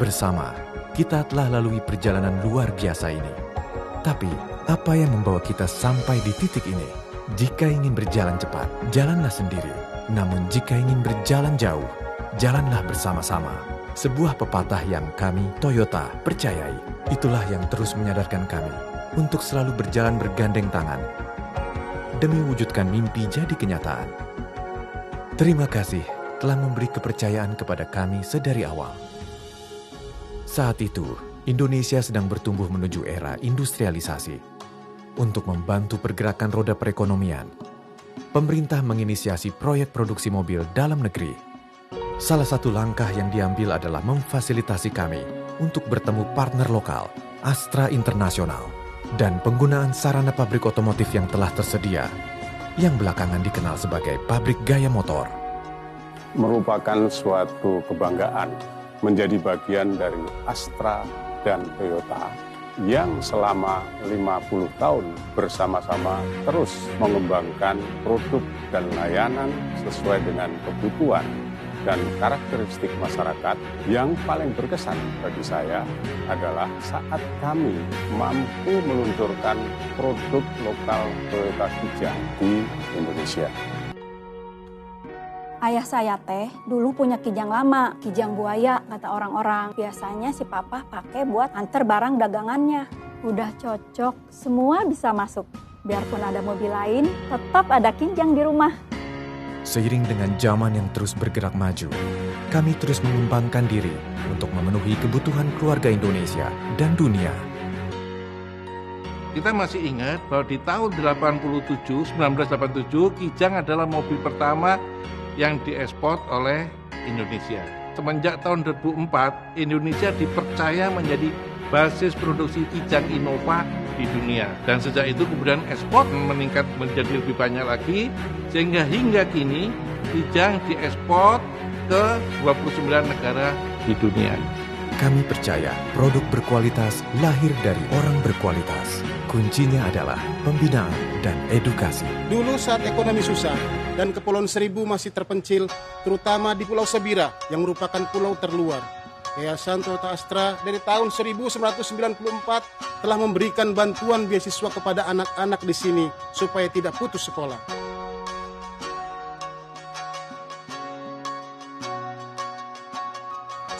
Bersama, kita telah lalui perjalanan luar biasa ini. Tapi, apa yang membawa kita sampai di titik ini? Jika ingin berjalan cepat, jalanlah sendiri. Namun jika ingin berjalan jauh, jalanlah bersama-sama. Sebuah pepatah yang kami, Toyota, percayai. Itulah yang terus menyadarkan kami untuk selalu berjalan bergandeng tangan demi wujudkan mimpi jadi kenyataan. Terima kasih telah memberi kepercayaan kepada kami sedari awal. Saat itu, Indonesia sedang bertumbuh menuju era industrialisasi. Untuk membantu pergerakan roda perekonomian, pemerintah menginisiasi proyek produksi mobil dalam negeri. Salah satu langkah yang diambil adalah memfasilitasi kami untuk bertemu partner lokal, Astra Internasional, dan penggunaan sarana pabrik otomotif yang telah tersedia, yang belakangan dikenal sebagai pabrik gaya motor. Merupakan suatu kebanggaan menjadi bagian dari Astra dan Toyota yang selama 50 tahun bersama-sama terus mengembangkan produk dan layanan sesuai dengan kebutuhan dan karakteristik masyarakat. Yang paling berkesan bagi saya adalah saat kami mampu meluncurkan produk lokal Toyota Kijang di Indonesia. Ayah saya teh dulu punya kijang lama, kijang buaya kata orang-orang. Biasanya si papa pakai buat antar barang dagangannya. Udah cocok, semua bisa masuk. Biarpun ada mobil lain, tetap ada kijang di rumah. Seiring dengan zaman yang terus bergerak maju, kami terus mengembangkan diri untuk memenuhi kebutuhan keluarga Indonesia dan dunia. Kita masih ingat bahwa di tahun 1987, Kijang adalah mobil pertama yang diekspor oleh Indonesia. Semenjak tahun 2004, Indonesia dipercaya menjadi basis produksi Kijang Innova di dunia. Dan sejak itu kemudian ekspor meningkat menjadi lebih banyak lagi, sehingga hingga kini Kijang diekspor ke 29 negara di dunia. Kami percaya produk berkualitas lahir dari orang berkualitas. Kuncinya adalah pembinaan dan edukasi. Dulu saat ekonomi susah dan Kepulauan Seribu masih terpencil, terutama di Pulau Sebira yang merupakan pulau terluar, Yayasan Toyota Astra dari tahun 1994 telah memberikan bantuan beasiswa kepada anak-anak di sini supaya tidak putus sekolah.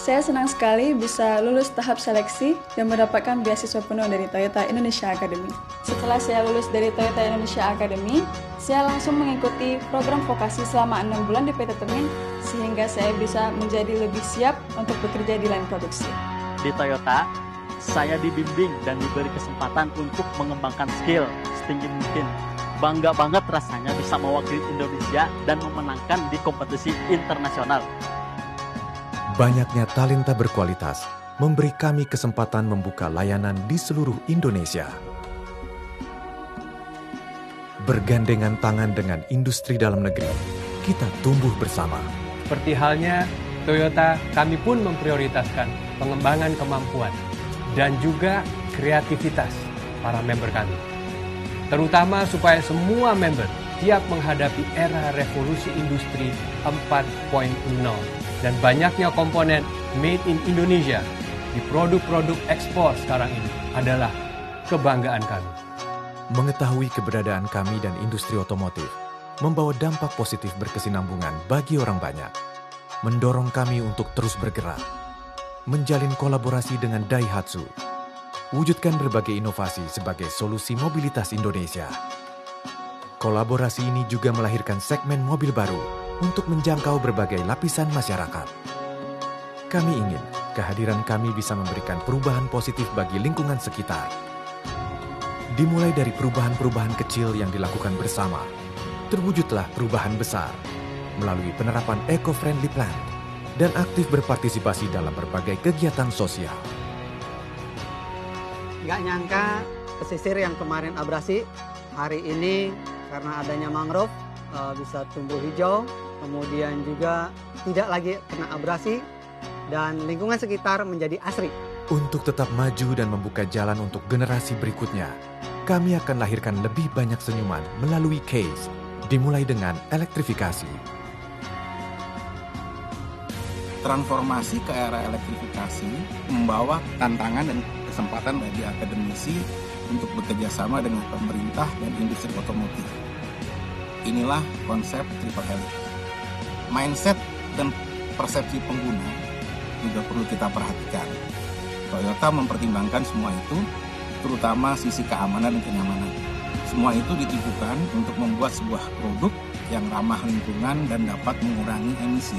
Saya senang sekali bisa lulus tahap seleksi dan mendapatkan beasiswa penuh dari Toyota Indonesia Academy. Setelah saya lulus dari Toyota Indonesia Academy, saya langsung mengikuti program vokasi selama 6 bulan di PT Temin, sehingga saya bisa menjadi lebih siap untuk bekerja di line produksi. Di Toyota, saya dibimbing dan diberi kesempatan untuk mengembangkan skill setinggi mungkin. Bangga banget rasanya bisa mewakili Indonesia dan memenangkan di kompetisi internasional. Banyaknya talenta berkualitas memberi kami kesempatan membuka layanan di seluruh Indonesia. Bergandengan tangan dengan industri dalam negeri, kita tumbuh bersama. Seperti halnya Toyota, kami pun memprioritaskan pengembangan kemampuan dan juga kreativitas para member kami. Terutama supaya semua member siap menghadapi era revolusi industri 4.0. Dan banyaknya komponen made in Indonesia di produk-produk ekspor sekarang ini adalah kebanggaan kami. Mengetahui keberadaan kami dan industri otomotif membawa dampak positif berkesinambungan bagi orang banyak, mendorong kami untuk terus bergerak, menjalin kolaborasi dengan Daihatsu, wujudkan berbagai inovasi sebagai solusi mobilitas Indonesia. Kolaborasi ini juga melahirkan segmen mobil baru untuk menjangkau berbagai lapisan masyarakat. Kami ingin kehadiran kami bisa memberikan perubahan positif bagi lingkungan sekitar. Dimulai dari perubahan-perubahan kecil yang dilakukan bersama, terwujudlah perubahan besar melalui penerapan eco-friendly plan dan aktif berpartisipasi dalam berbagai kegiatan sosial. Nggak nyangka pesisir yang kemarin abrasi, hari ini karena adanya mangrove bisa tumbuh hijau, kemudian juga tidak lagi kena abrasi, dan lingkungan sekitar menjadi asri. Untuk tetap maju dan membuka jalan untuk generasi berikutnya, kami akan lahirkan lebih banyak senyuman melalui CASE, dimulai dengan elektrifikasi. Transformasi ke era elektrifikasi membawa tantangan dan kesempatan bagi akademisi untuk bekerja sama dengan pemerintah dan industri otomotif. Inilah konsep triple helix. Mindset dan persepsi pengguna juga perlu kita perhatikan. Toyota mempertimbangkan semua itu, terutama sisi keamanan dan kenyamanan. Semua itu ditujukan untuk membuat sebuah produk yang ramah lingkungan dan dapat mengurangi emisi.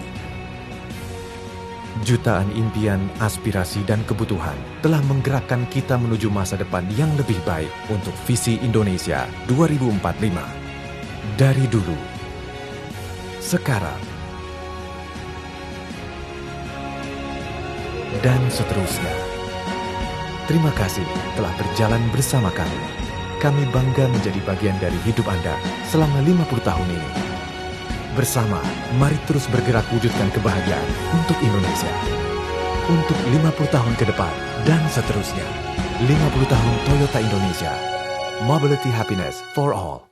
Jutaan impian, aspirasi, dan kebutuhan telah menggerakkan kita menuju masa depan yang lebih baik untuk visi Indonesia 2045. Dari dulu, sekarang, dan seterusnya. Terima kasih telah berjalan bersama kami. Kami bangga menjadi bagian dari hidup Anda selama 50 tahun ini. Bersama, mari terus bergerak wujudkan kebahagiaan untuk Indonesia. Untuk 50 tahun ke depan dan seterusnya. 50 tahun Toyota Indonesia. Mobility Happiness for All.